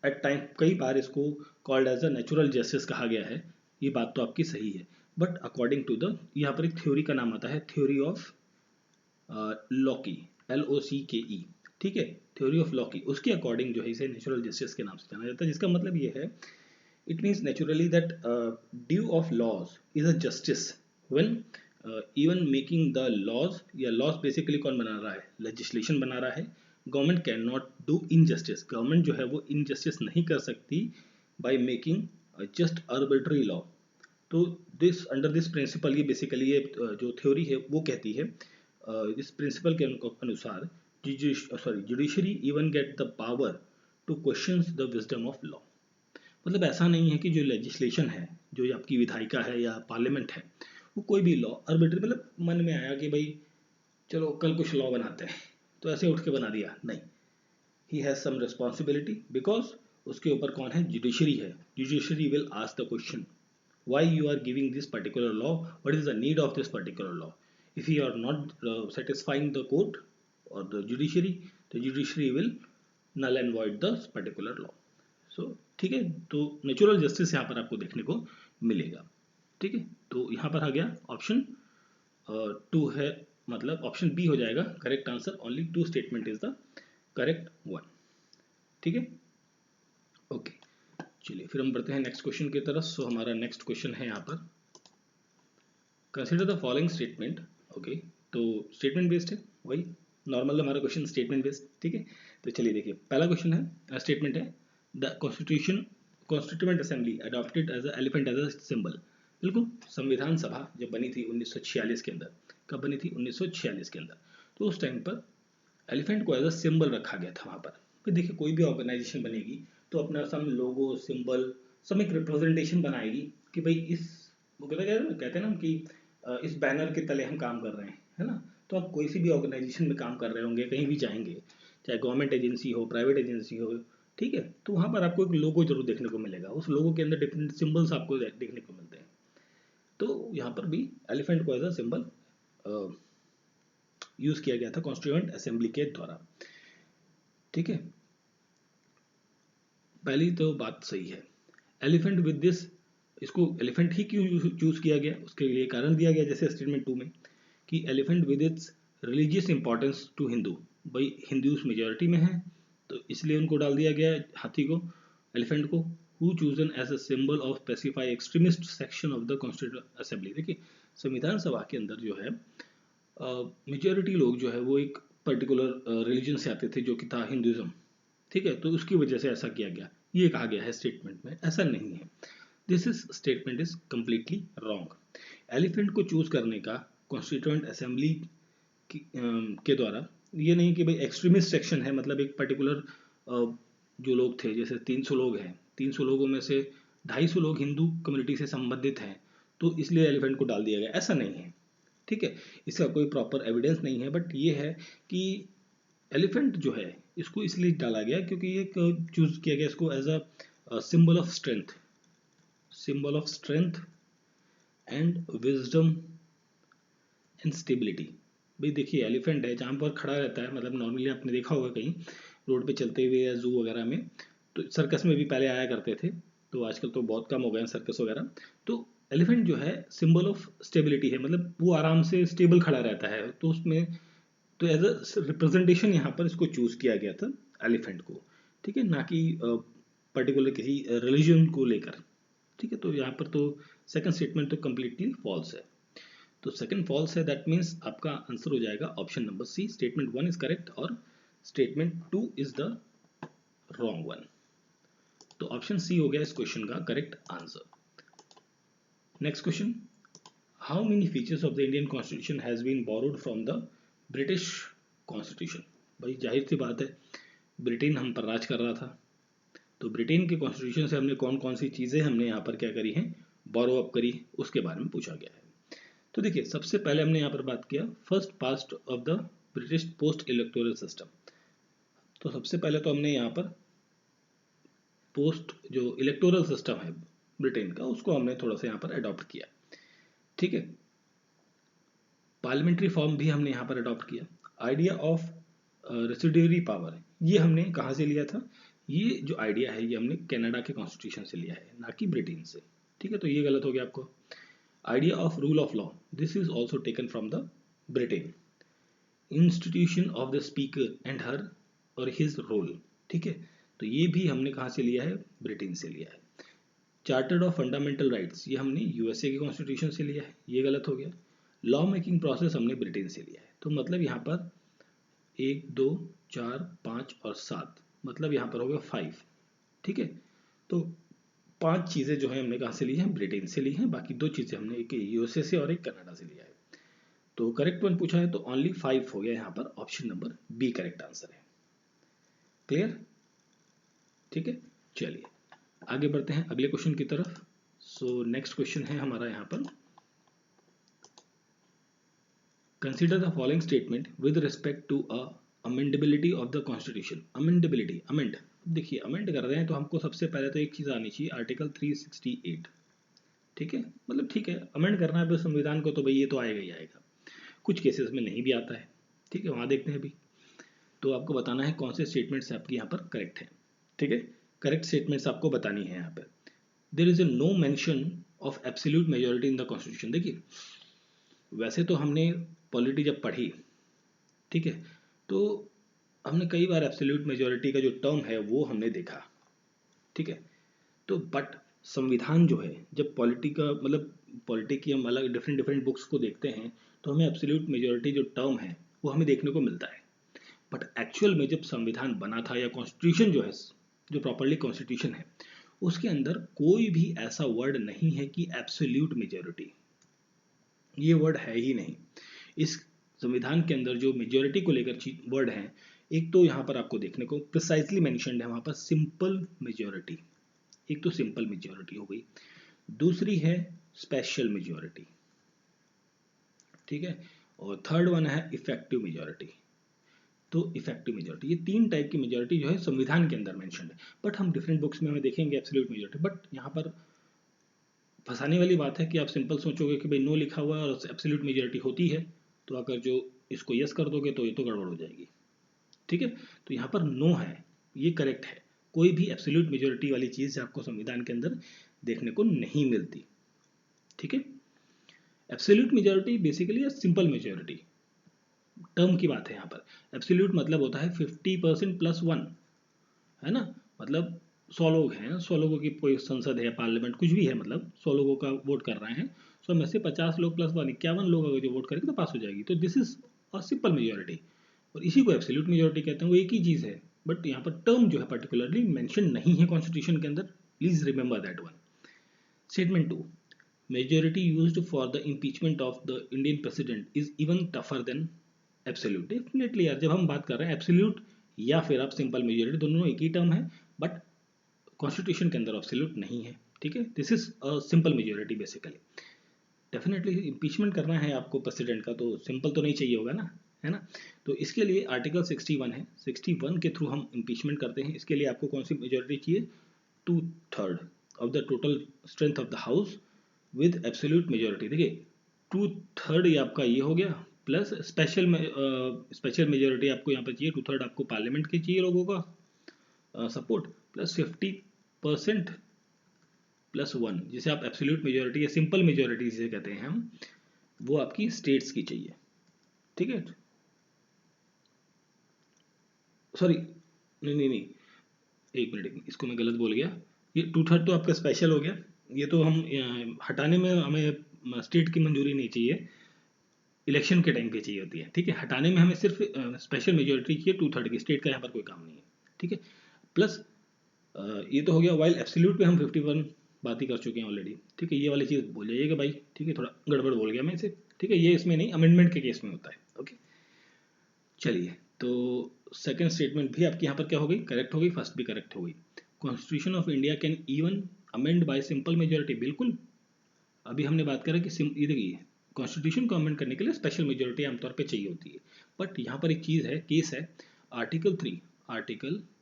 at time, कई बार इसको called as a natural justice कहा गया है, ये बात तो आपकी सही है। बट अकॉर्डिंग टू द, यहाँ पर एक थ्योरी का नाम आता है थ्योरी ऑफ लॉकी, LOCKE, ठीक है, थ्योरी ऑफ लॉकी, उसके अकॉर्डिंग जो है इसे नेचुरल जस्टिस के नाम से जाना जाता है, जिसका मतलब ये है it means naturally that due of laws is a justice when even making the laws, या लॉज बेसिकली कौन बना रहा है, लेजिस्लेशन बना रहा है। Government can not do injustice, government जो है वो इनजस्टिस नहीं कर सकती by making just arbitrary law. तो दिस अंडर दिस प्रिंसिपल, ये बेसिकली ये जो थ्योरी है वो कहती है, इस प्रिंसिपल के अनुसार judiciary even get the power to question the wisdom of law. मतलब ऐसा नहीं है कि जो लेजिस्लेशन है, जो आपकी विधायिका है या पार्लियामेंट है, वो कोई भी लॉ आर्बिट्री, मतलब मन में आया कि भाई चलो कल कुछ लॉ बनाते हैं तो ऐसे उठ के बना दिया, नहीं। He has some responsibility because उसके ऊपर कौन है, जुडिशरी है। Judiciary will ask the question why you are giving this particular law, what is the need of this particular law. If you are not satisfying the court or the judiciary, the judiciary will null and void the particular law. So ठीक है, तो नेचुरल जस्टिस यहाँ पर आपको देखने को मिलेगा, ठीक है। तो यहाँ पर आ गया ऑप्शन 2 है, मतलब ऑप्शन बी हो जाएगा correct answer, only 2 statement is the correct one, ठीक है। ओके, चलिए फिर हम बढ़ते हैं नेक्स्ट क्वेश्चन की तरफ। सो हमारा नेक्स्ट क्वेश्चन है यहाँ पर, consider the following statement. Okay, तो स्टेटमेंट बेस्ड है, वही नॉर्मल हमारा क्वेश्चन स्टेटमेंट बेस्ड, ठीक है। तो चलिए देखिए पहला क्वेश्चन है, स्टेटमेंट है the constituent assembly adopted as a elephant as a symbol. बिल्कुल, संविधान सभा जब बनी थी 1946 के अंदर, कब बनी थी, 1946 के अंदर, तो उस टाइम पर एलिफेंट को एज अ सिंबल रखा गया था वहाँ पर। फिर देखिए कोई भी ऑर्गेनाइजेशन बनेगी तो अपना सम लोगो सिंबल सम एक रिप्रेजेंटेशन बनाएगी कि भाई इस, वो कहते हैं ना कि इस बैनर के तले हम काम कर रहे हैं, है ना। तो आप कोई सी भी ऑर्गेनाइजेशन में काम कर रहे होंगे, कहीं भी जाएंगे, चाहे गवर्नमेंट एजेंसी हो, प्राइवेट एजेंसी हो, ठीक है, तो वहाँ पर आपको एक लोगो जरूर देखने को मिलेगा, उस लोगो के अंदर डिफरेंट सिंबल्स आपको देखने को मिलते हैं। तो यहाँ पर भी एलिफेंट को एज अ सिंबल यूज किया गया था कॉन्स्टिट्यूएंट असेंबली के द्वारा, ठीक है। पहली तो बात सही है। एलिफेंट विद दिस, इसको एलिफेंट ही क्यों चूज किया गया, उसके लिए कारण दिया गया जैसे स्टेटमेंट 2 में कि elephant with its religious importance to Hindu, भाई हिंदूज मेजोरिटी में है तो इसलिए उनको डाल दिया गया हाथी को, एलिफेंट को। Who chosen as a symbol of specify extremist section of the constituent assembly. देखिए संविधान सभा के अंदर जो है मेजॉरिटी लोग जो है वो एक पर्टिकुलर रिलीजन से आते थे जो कि था हिंदुज़म, ठीक है, तो उसकी वजह से ऐसा किया गया, ये कहा गया है स्टेटमेंट में, ऐसा नहीं है। This is statement is completely wrong. Elephant को चूज करने का कॉन्स्टिट्यूएंट असेंबली के द्वारा ये नहीं कि भाई एक्सट्रीमिस्ट सेक्शन है, मतलब एक पर्टिकुलर जो लोग थे, जैसे 300 लोग हैं, 300 लोगों में से 250 लोग हिंदू कम्युनिटी से संबंधित हैं, तो इसलिए एलिफेंट को डाल दिया गया, ऐसा नहीं है, ठीक है। इसका कोई प्रॉपर एविडेंस नहीं है, बट ये है कि एलिफेंट जो है इसको इसलिए डाला गया क्योंकि ये चूज किया गया इसको as a symbol of strength, symbol of strength and wisdom and stability. भाई देखिए एलिफेंट है जहाँ पर खड़ा रहता है, मतलब नॉर्मली आपने देखा होगा कहीं रोड पे चलते हुए या जू वगैरह में, तो सर्कस में भी पहले आया करते थे, तो आजकल तो बहुत कम हो गए हैं सर्कस वगैरह। तो एलिफेंट जो है सिंबल ऑफ स्टेबिलिटी है, मतलब वो आराम से स्टेबल खड़ा रहता है, तो उसमें तो एज अ रिप्रेजेंटेशन यहाँ पर इसको चूज किया गया था एलिफेंट को, ठीक है, ना कि पर्टिकुलर किसी रिलीजन को लेकर, ठीक है। तो यहाँ पर तो सेकंड स्टेटमेंट तो कंप्लीटली फॉल्स है, तो सेकंड फॉल्स है, दैट मीन्स आपका आंसर हो जाएगा option number C, statement 1 is correct और statement 2 is the wrong one. तो ऑप्शन सी हो गया इस क्वेश्चन का correct answer. Next question, how many features of the Indian constitution has been borrowed from the British constitution. भाई जाहिर सी बात है, ब्रिटेन हम पर राज कर रहा था, तो ब्रिटेन के कॉन्स्टिट्यूशन से हमने कौन कौन सी चीज़ें हमने यहाँ पर क्या करी हैं, बोरो अप करी, उसके बारे में पूछा गया है। तो देखिए सबसे पहले हमने यहाँ पर बात किया first past of the British post electoral system. तो सबसे पहले तो हमने यहाँ पर पोस्ट जो इलेक्टोरल सिस्टम है ब्रिटेन का, उसको हमने थोड़ा सा यहाँ पर अडॉप्ट किया, ठीक है। पार्लियामेंट्री फॉर्म भी हमने यहाँ पर अडॉप्ट किया। आइडिया ऑफ रेसिड्यूरी पावर, ये हमने कहाँ से लिया था, ये जो आइडिया है ये हमने कनाडा के कॉन्स्टिट्यूशन से लिया है, ना कि ब्रिटेन से, ठीक है, तो ये गलत हो गया आपको। Idea of rule of law, this is also taken from the Britain. Institution of the speaker and her or his role, ठीक है, तो ये भी हमने कहाँ से लिया है, ब्रिटेन से लिया है। चार्टर ऑफ फंडामेंटल राइट्स, ये हमने यूएसए के कॉन्स्टिट्यूशन से लिया है, ये गलत हो गया। लॉ मेकिंग प्रोसेस हमने ब्रिटेन से लिया है, तो मतलब यहाँ पर 1 2 4 5 और 7, मतलब यहाँ पर हो गया 5, ठीक है। तो 5 चीज़ें जो है हमने कहाँ से ली हैं, ब्रिटेन से ली हैं, बाकी 2 चीज़ें हमने एक यूएसए से और एक कनाडा से लिया है। तो करेक्ट वन पूछा है तो ओनली 5 हो गया यहाँ पर, option number B correct answer है। क्लियर, ठीक है, चलिए आगे बढ़ते हैं अगले क्वेश्चन की तरफ। सो नेक्स्ट क्वेश्चन है हमारा यहाँ पर, consider the following statement with respect to a amendability of the constitution. Amendability, amend, देखिए अमेंड कर रहे हैं तो हमको सबसे पहले तो एक चीज़ आनी चाहिए, आर्टिकल 368, ठीक है, मतलब ठीक है अमेंड करना है संविधान को तो भाई ये तो आएगा ही आएगा, कुछ केसेस में नहीं भी आता है, ठीक है, वहाँ देखते हैं अभी। तो आपको बताना है कौन से स्टेटमेंट्स आपके यहाँ पर करेक्ट है, ठीक है, करेक्ट स्टेटमेंट्स आपको बतानी है यहाँ पर। There is a no mention of absolute majority in the constitution. देखिए वैसे तो हमने पॉलिटी जब पढ़ी, ठीक है, तो हमने कई बार एब्सोल्यूट मेजोरिटी का जो टर्म है वो हमने देखा, ठीक है, तो बट संविधान जो है जब पॉलिटी का मतलब पॉलिटी की हम अलग डिफरेंट डिफरेंट बुक्स को देखते हैं तो हमें एब्सोल्यूट मेजोरिटी जो टर्म है वो हमें देखने को मिलता है, बट एक्चुअल में जब संविधान बना था या कॉन्स्टिट्यूशन जो है, जो प्रॉपरली कॉन्स्टिट्यूशन है, उसके अंदर कोई भी ऐसा वर्ड नहीं है कि एब्सोल्यूट मेजोरिटी, ये वर्ड है ही नहीं। इस संविधान के अंदर जो मेजोरिटी को लेकर वर्ड है, एक तो यहाँ पर आपको देखने को प्रिसाइजली मेंशन्ड है वहाँ पर सिंपल मेजोरिटी, एक तो सिंपल मेजोरिटी हो गई, दूसरी है स्पेशल मेजोरिटी, ठीक है, और थर्ड वन है इफेक्टिव मेजोरिटी। तो इफेक्टिव मेजोरिटी, ये 3 टाइप की मेजोरिटी जो है संविधान के अंदर मेंशन्ड है, बट हम डिफरेंट बुक्स में हमें देखेंगे एब्सोल्यूट मेजोरिटी, बट यहाँ पर फंसाने वाली बात है कि आप सिंपल सोचोगे कि भाई नो लिखा हुआ है और एब्सोल्यूट मेजोरिटी होती है, तो अगर जो इसको यस कर दोगे तो ये तो गड़बड़ हो जाएगी, ठीक है। तो यहाँ पर नो है, ये करेक्ट है, कोई भी एब्सोल्यूट मेजोरिटी वाली चीज़ आपको संविधान के अंदर देखने को नहीं मिलती, ठीक है। Absolute majority basically simple majority term की बात है यहाँ पर। एब्सोल्यूट मतलब होता है 50% प्लस 1, है ना, मतलब 100 लोग हैं, 100 लोगों की कोई संसद है पार्लियामेंट कुछ भी है, मतलब 100 लोगों का वोट कर रहे हैं, 100 में से 50 लोग प्लस 1 51 लोग अगर जो वोट करेंगे तो पास हो जाएगी। तो this is a simple majority, और इसी को एब्सोल्यूट मेजोरिटी कहते हैं। वो एक ही चीज़ है, बट यहाँ पर टर्म जो है पर्टिकुलरली मेंशन नहीं है कॉन्स्टिट्यूशन के अंदर, please remember that one. Statement 2, majority used for the impeachment of the Indian president is even tougher than absolute। Definitely यार, जब हम बात कर रहे हैं एब्सोल्यूट या फिर आप सिंपल मेजोरिटी, दोनों एक ही टर्म है, बट कॉन्स्टिट्यूशन के अंदर एब्सोल्यूट नहीं है, ठीक है। This is a simple majority basically. Definitely impeachment करना है आपको प्रेसिडेंट का, तो सिंपल तो नहीं चाहिए होगा ना, है ना। तो इसके लिए आर्टिकल 61 है, 61 के थ्रू हम इम्पीचमेंट करते हैं। इसके लिए आपको कौन सी मेजोरिटी चाहिए? 2/3 of the total strength of the house with absolute majority. देखिए 2/3 ये आपका ये हो गया, प्लस स्पेशल मेजोरिटी आपको यहाँ पर चाहिए 2/3, आपको पार्लियामेंट की चाहिए लोगों का सपोर्ट, प्लस 50% प्लस 1, जिसे आप एब्सोल्यूट मेजोरिटी या सिंपल मेजोरिटी जिसे कहते हैं हम, वो आपकी स्टेट्स की चाहिए, ठीक है। सॉरी, नहीं, एक मिनट, इसको मैं गलत बोल गया। ये 2/3 तो आपका स्पेशल हो गया, ये तो हम हटाने में हमें स्टेट की मंजूरी नहीं चाहिए, इलेक्शन के टाइम पे चाहिए होती है, ठीक है। हटाने में हमें सिर्फ स्पेशल मेजोरिटी चाहिए 2/3 की, स्टेट का यहाँ पर कोई काम नहीं है, ठीक है। प्लस ये तो हो गया, वाइल एब्सोल्यूट पे हम 51 बात ही कर चुके हैं ऑलरेडी, ठीक है। ये वाली चीज़ भूल जाइएगा भाई, ठीक है, थोड़ा गड़बड़ बोल गया मैं इसे, ठीक है। ये इसमें नहीं, अमेंडमेंट के केस में होता है, ओके। चलिए, तो सेकंड स्टेटमेंट भी आपकी यहाँ पर क्या हो गई? करेक्ट हो गई, फर्स्ट भी करेक्ट हो गई। Constitution of India can even amend bye simple majority, बिल्कुल। अभी हमने बात करा कि ये देखिए, कॉन्स्टिट्यूशन को अमेंड करने के लिए स्पेशल मेजोरिटी आमतौर पे चाहिए होती है, बट यहाँ पर एक चीज़ है, केस है आर्टिकल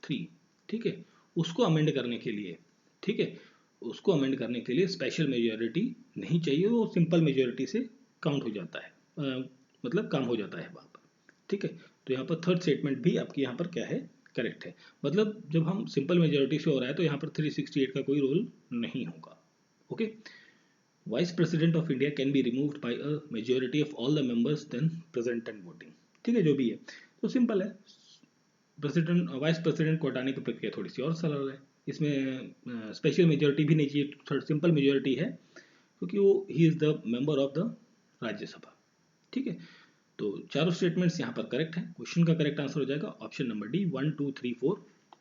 3, ठीक है, उसको अमेंड करने के लिए, ठीक है, उसको अमेंड करने के लिए स्पेशल मेजोरिटी नहीं चाहिए, वो सिंपल मेजोरिटी से काउंट हो जाता है, मतलब काम हो जाता है वहाँ पर, ठीक है। तो यहाँ पर थर्ड स्टेटमेंट भी आपकी यहाँ पर क्या है? करेक्ट है। मतलब जब हम सिंपल मेजोरिटी से हो रहा है तो यहाँ पर 368 का कोई रोल नहीं होगा, okay. Vice President of India can be removed by a majority of all the members then present and voting, ठीक है, जो भी है तो सिंपल है। प्रेसिडेंट वाइस प्रेसिडेंट को हटाने की प्रक्रिया थोड़ी सी और सरल है, इसमें स्पेशल मेजोरिटी भी नहीं चाहिए, थर्ड सिंपल मेजोरिटी है, क्योंकि वो he is the member of the Rajya Sabha, ठीक है। तो चारों स्टेटमेंट्स यहाँ पर करेक्ट है। क्वेश्चन का करेक्ट आंसर हो जाएगा option number D, 1 2 3 4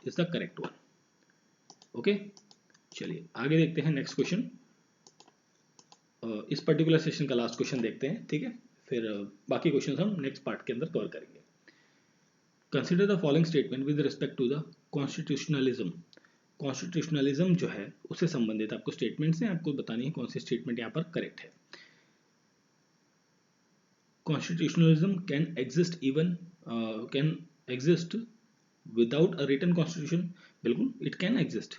is the correct one, okay. चलिए आगे देखते हैं नेक्स्ट क्वेश्चन। इस पर्टिकुलर सेशन का लास्ट क्वेश्चन देखते हैं, ठीक है, फिर बाकी क्वेश्चन हम नेक्स्ट पार्ट के अंदर कवर करेंगे। Consider the following statement with respect to the constitutionalism. Constitutionalism जो है उससे संबंधित आपको स्टेटमेंट्स हैं, आपको बतानी है कौन सी स्टेटमेंट यहाँ पर करेक्ट है। Constitutionalism can exist without a written constitution, बिल्कुल इट कैन एग्जिस्ट।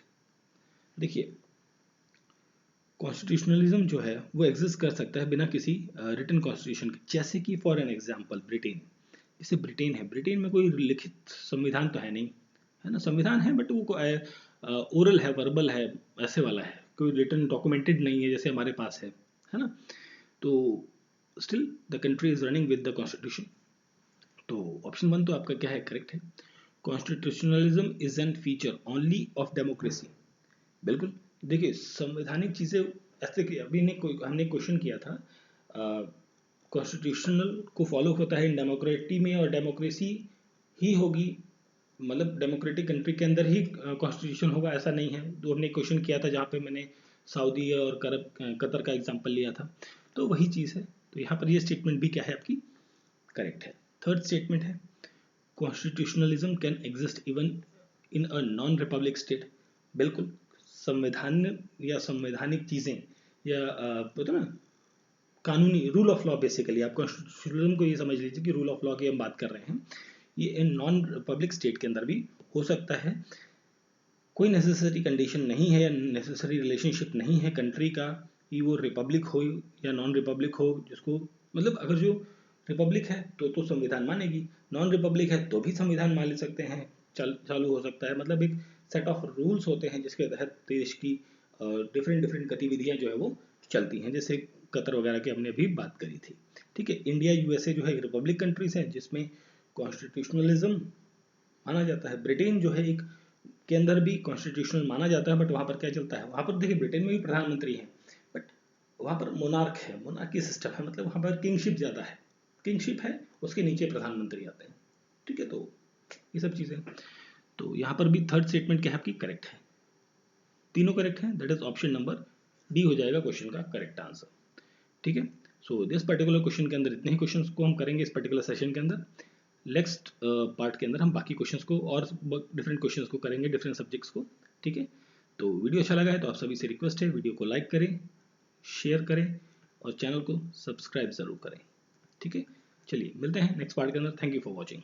देखिए कॉन्स्टिट्यूशनलिज्म जो है वो एग्जिस्ट कर सकता है बिना किसी रिटन कॉन्स्टिट्यूशन के, जैसे कि फॉर एन एग्जांपल ब्रिटेन, जैसे ब्रिटेन है, ब्रिटेन में कोई लिखित संविधान तो है नहीं, है ना, संविधान है बट वो ओरल है, वर्बल है, ऐसे वाला है, कोई रिटन डॉक्यूमेंटेड नहीं है जैसे हमारे पास है ना। तो still the country is running with the constitution. तो ऑप्शन 1 तो आपका क्या है? करेक्ट है। Constitutionalism is an feature only of democracy, बिल्कुल। देखिए संवैधानिक चीज़ें ऐसे कि अभी ने कोई हमने क्वेश्चन किया था, कॉन्स्टिट्यूशनल को फॉलो होता है इन डेमोक्रेटी में, और डेमोक्रेसी ही होगी, मतलब डेमोक्रेटिक कंट्री के अंदर ही कॉन्स्टिट्यूशन होगा, ऐसा नहीं है। तो हमने क्वेश्चन किया था जहाँ पे मैंने सऊदी और कतर का एग्जाम्पल लिया था, तो वही चीज़ है। तो यहाँ पर ये स्टेटमेंट भी क्या है आपकी? करेक्ट है। थर्ड स्टेटमेंट है constitutionalism can exist even in a non Republic state, बिल्कुल। संवैधान या संवैधानिक चीज़ें या पता ना कानूनी रूल ऑफ लॉ, बेसिकली आप कॉन्स्टिट्यूशनलिज्म को ये समझ लीजिए कि रूल ऑफ लॉ की हम बात कर रहे हैं, ये इन नॉन रिपब्लिक स्टेट के अंदर भी हो सकता है। कोई नेसेसरी कंडीशन नहीं है या नेसेसरी रिलेशनशिप नहीं है कंट्री का कि वो रिपब्लिक हो या नॉन रिपब्लिक हो, जिसको मतलब अगर जो रिपब्लिक है तो संविधान मानेगी, नॉन रिपब्लिक है तो भी संविधान मान ले सकते हैं, चालू हो सकता है। मतलब एक सेट ऑफ रूल्स होते हैं जिसके तहत देश की डिफरेंट गतिविधियां जो है वो चलती हैं, जैसे कतर वगैरह की हमने अभी बात करी थी, ठीक है। इंडिया यूएसए जो है रिपब्लिक कंट्रीज हैं जिसमें कॉन्स्टिट्यूशनलिज्म माना जाता है। ब्रिटेन जो है एक के अंदर भी कॉन्स्टिट्यूशनल माना जाता है, बट वहाँ पर क्या चलता है, वहाँ पर देखिए ब्रिटेन में भी प्रधानमंत्री हैं, बट वहाँ पर मोनार्क है, मोनार्की सिस्टम है, मतलब वहाँ पर किंगशिप ज़्यादा है, किंगशिप है, उसके नीचे प्रधानमंत्री आते हैं, ठीक है। तो ये सब चीज़ें, तो यहाँ पर भी थर्ड स्टेटमेंट क्या है आपकी, करेक्ट है, तीनों करेक्ट हैं, that is option number D हो जाएगा क्वेश्चन का करेक्ट आंसर, ठीक है। सो दिस पर्टिकुलर क्वेश्चन के अंदर इतने ही क्वेश्चंस को हम करेंगे इस पर्टिकुलर सेशन के अंदर। नेक्स्ट पार्ट के अंदर हम बाकी क्वेश्चंस को और डिफरेंट क्वेश्चंस को करेंगे, डिफरेंट सब्जेक्ट्स को, ठीक है। तो वीडियो अच्छा लगा है तो आप सभी से रिक्वेस्ट है, वीडियो को लाइक करें, शेयर करें और चैनल को सब्सक्राइब ज़रूर करें, ठीक है। चलिए मिलते हैं नेक्स्ट पार्ट के अंदर। Thank you for watching.